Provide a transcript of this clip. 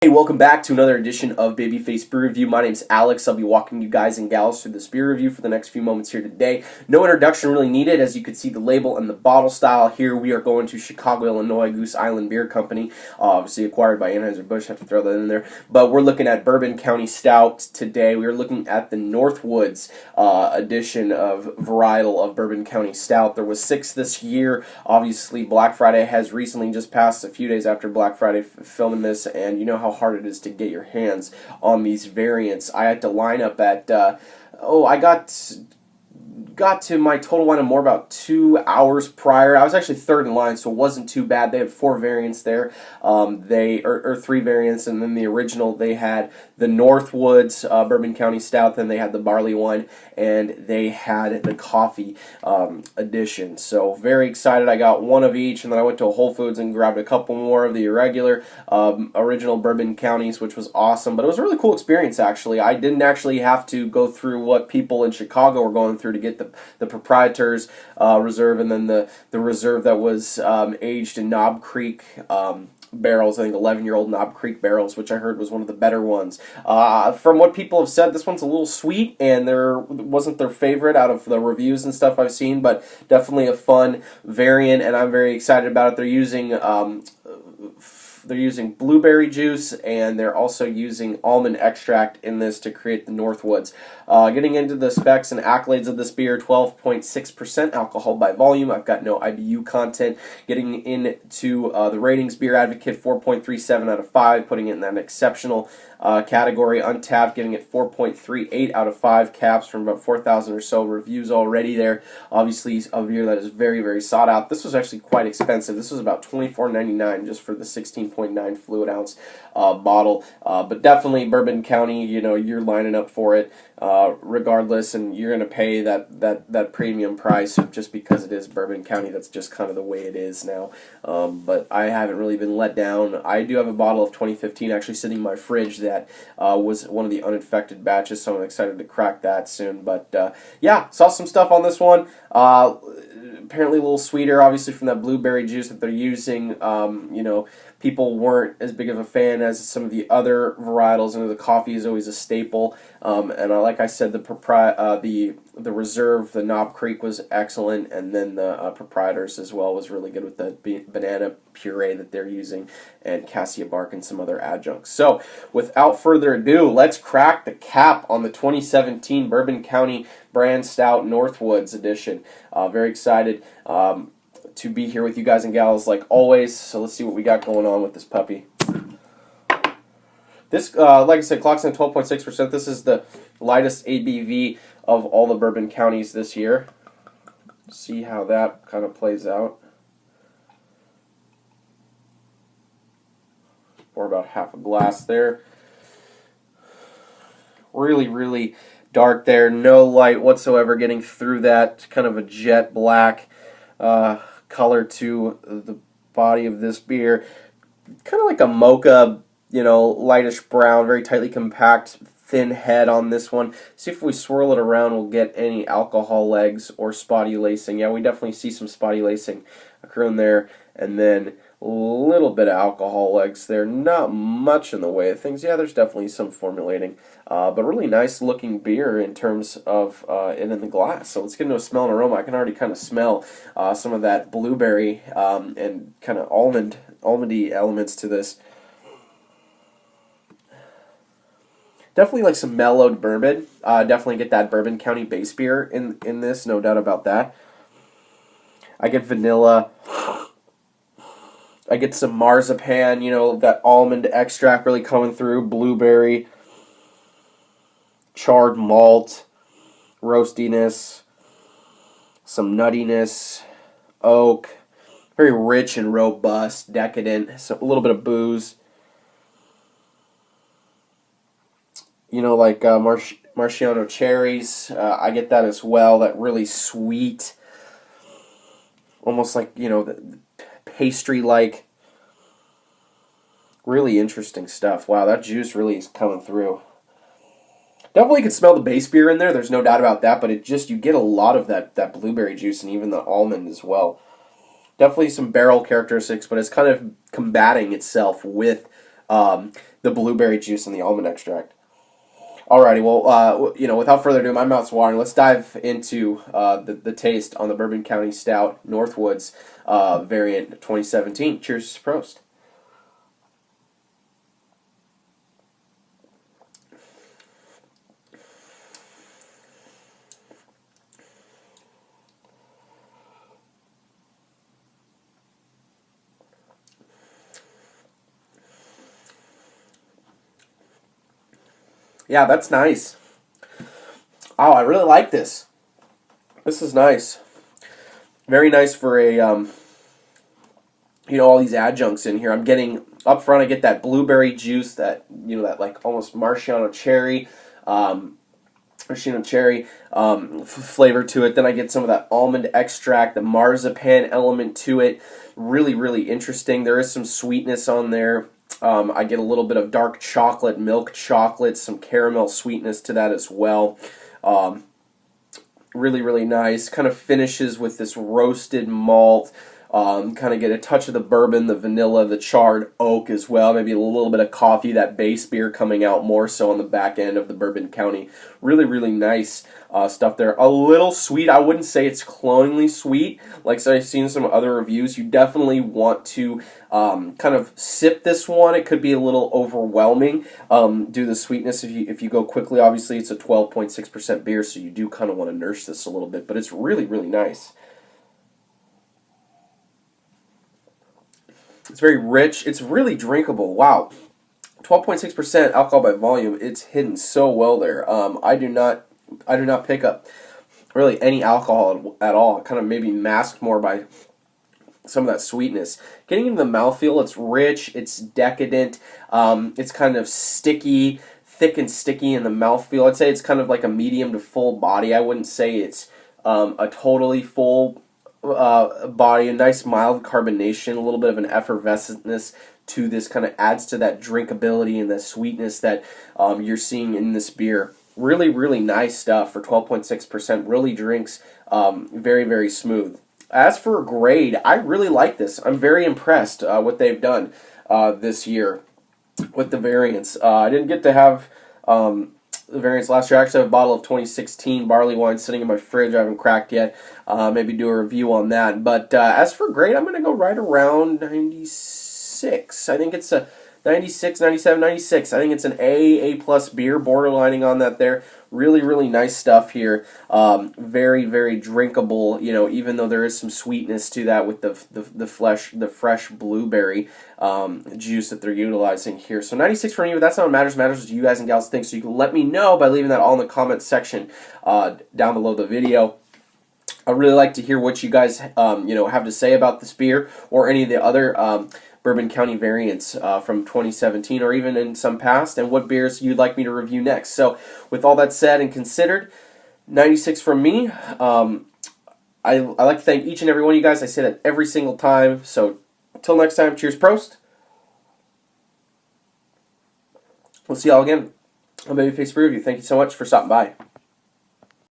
Hey, welcome back to another edition of Babyface Beer Review. My name's Alex. I'll be walking you guys and gals through this beer review for the next few moments here today. No introduction really needed, as you can see the label and the bottle style. Here we are going to Chicago, Illinois, Goose Island Beer Company, obviously acquired by Anheuser-Busch. Have to throw that in there. But we're looking at Bourbon County Stout today. We are looking at the Northwoods edition of varietal of Bourbon County Stout. There was 6 this year. Obviously, Black Friday has recently just passed, a few days after Black Friday filming this, and you know how hard it is to get your hands on these variants. I had to line up at I got to my total line of more about 2 hours prior. I was actually third in line, so it wasn't too bad. They had 4 variants there, or 3 variants, and then the original they had the Northwoods Bourbon County Stout, then they had the barley one, and they had the coffee edition. So very excited. I got one of each, and then I went to a Whole Foods and grabbed a couple more of the irregular original Bourbon Counties, which was awesome. But it was a really cool experience, actually. I didn't actually have to go through what people in Chicago were going through to get the proprietor's reserve, and then the reserve that was aged in Knob Creek barrels. I think 11-year-old Knob Creek barrels, which I heard was one of the better ones. From what people have said, this one's a little sweet, and wasn't their favorite out of the reviews and stuff I've seen, but definitely a fun variant, and I'm very excited about it. They're using blueberry juice, and they're also using almond extract in this to create the Northwoods. Getting into the specs and accolades of this beer, 12.6% alcohol by volume. I've got no IBU content. Getting into the ratings, Beer Advocate 4.37 out of 5, putting it in that exceptional category. Untappd giving it 4.38 out of 5 caps from about 4,000 or so reviews already there. Obviously, a beer that is very, very sought out. This was actually quite expensive. This was about $24.99 just for the 16.9 fluid ounce bottle. But definitely Bourbon County, you're lining up for it regardless, and you're going to pay that premium price just because it is Bourbon County. That's just kind of the way it is now. But I haven't really been let down. I do have a bottle of 2015 actually sitting in my fridge that was one of the uninfected batches, so I'm excited to crack that soon. But yeah, saw some stuff on this one. Apparently a little sweeter, obviously, from that blueberry juice that they're using. People weren't as big of a fan as some of the other varietals. The coffee is always a staple. Like I said, the reserve, the Knob Creek, was excellent, and then the proprietors as well was really good with the banana puree that they're using, and cassia bark and some other adjuncts. So, without further ado, let's crack the cap on the 2017 Bourbon County Brand Stout Northwoods edition. Very excited to be here with you guys and gals like always. So let's see what we got going on with this puppy. This, like I said, clocks in 12.6%. This is the lightest ABV of all the Bourbon counties this year. See how that kind of plays out. Pour about half a glass there. Really, really dark there. No light whatsoever getting through that. Kind of a jet black color to the body of this beer. Kind of like a mocha, lightish brown, very tightly compact, thin head on this one. See if we swirl it around, we'll get any alcohol legs or spotty lacing. Yeah, we definitely see some spotty lacing occurring there, and then a little bit of alcohol legs there. Not much in the way of things. Yeah, there's definitely some formulating, but really nice looking beer in terms of it in the glass. So let's get into a smell and aroma. I can already kind of smell some of that blueberry and kind of almondy elements to this. Definitely like some mellowed bourbon. Definitely get that Bourbon County base beer in this, no doubt about that. I get vanilla. I get some marzipan, that almond extract really coming through, blueberry, charred malt, roastiness, some nuttiness, oak, very rich and robust, decadent, so a little bit of booze. Like Marciano cherries, I get that as well, that really sweet, almost like, the pastry-like, really interesting stuff. Wow, that juice really is coming through. Definitely can smell the base beer in there, there's no doubt about that, but you get a lot of that blueberry juice and even the almond as well. Definitely some barrel characteristics, but it's kind of combating itself with the blueberry juice and the almond extract. Alrighty, well, without further ado, my mouth's watering. Let's dive into the taste on the Bourbon County Stout Northwoods variant 2017. Cheers, Prost. Yeah, that's nice. Oh, I really like this. This is nice. Very nice for a, all these adjuncts in here. I'm getting, up front, I get that blueberry juice, that like almost maraschino cherry, flavor to it. Then I get some of that almond extract, the marzipan element to it. Really, really interesting. There is some sweetness on there. I get a little bit of dark chocolate, milk chocolate, some caramel sweetness to that as well. Really, really nice. Kind of finishes with this roasted malt. Kind of get a touch of the bourbon, the vanilla, the charred oak as well. Maybe a little bit of coffee, that base beer coming out more so on the back end of the Bourbon County. Really, really nice stuff there. A little sweet. I wouldn't say it's cloyingly sweet. Like so I've seen some other reviews. You definitely want to kind of sip this one. It could be a little overwhelming due to the sweetness if you go quickly. Obviously, it's a 12.6% beer, so you do kind of want to nurse this a little bit. But it's really, really nice. It's very rich. It's really drinkable. Wow. 12.6% alcohol by volume. It's hidden so well there. I do not pick up really any alcohol at all. Kind of maybe masked more by some of that sweetness. Getting into the mouthfeel, it's rich, it's decadent, it's kind of sticky, thick and sticky in the mouthfeel. I'd say it's kind of like a medium to full body. I wouldn't say it's a totally full body. A nice mild carbonation, a little bit of an effervescentness to this, kind of adds to that drinkability and the sweetness that you're seeing in this beer. Really, really nice stuff for 12.6%. Really drinks very, very smooth. As for grade, I really like this. I'm very impressed what they've done this year with the variants. I didn't get to have the variants last year. I actually have a bottle of 2016 barley wine sitting in my fridge. I haven't cracked yet. Maybe do a review on that. But as for grade, I'm going to go right around 96. I think it's a 96, 97, 96. I think it's an A plus beer, borderlining on that there. Really, really nice stuff here. Very, very drinkable. Even though there is some sweetness to that with the fresh blueberry juice that they're utilizing here. So 96 for me, but that's not what matters. Matters what you guys and gals think. So you can let me know by leaving that all in the comments section down below the video. I'd really like to hear what you guys have to say about this beer or any of the other Bourbon County variants from 2017 or even in some past, and what beers you'd like me to review next. So with all that said and considered, 96 from me. I like to thank each and every one of you guys. I say that every single time. So until next time, cheers, Prost. We'll see y'all again on Babyface Brew Review. Thank you so much for stopping by.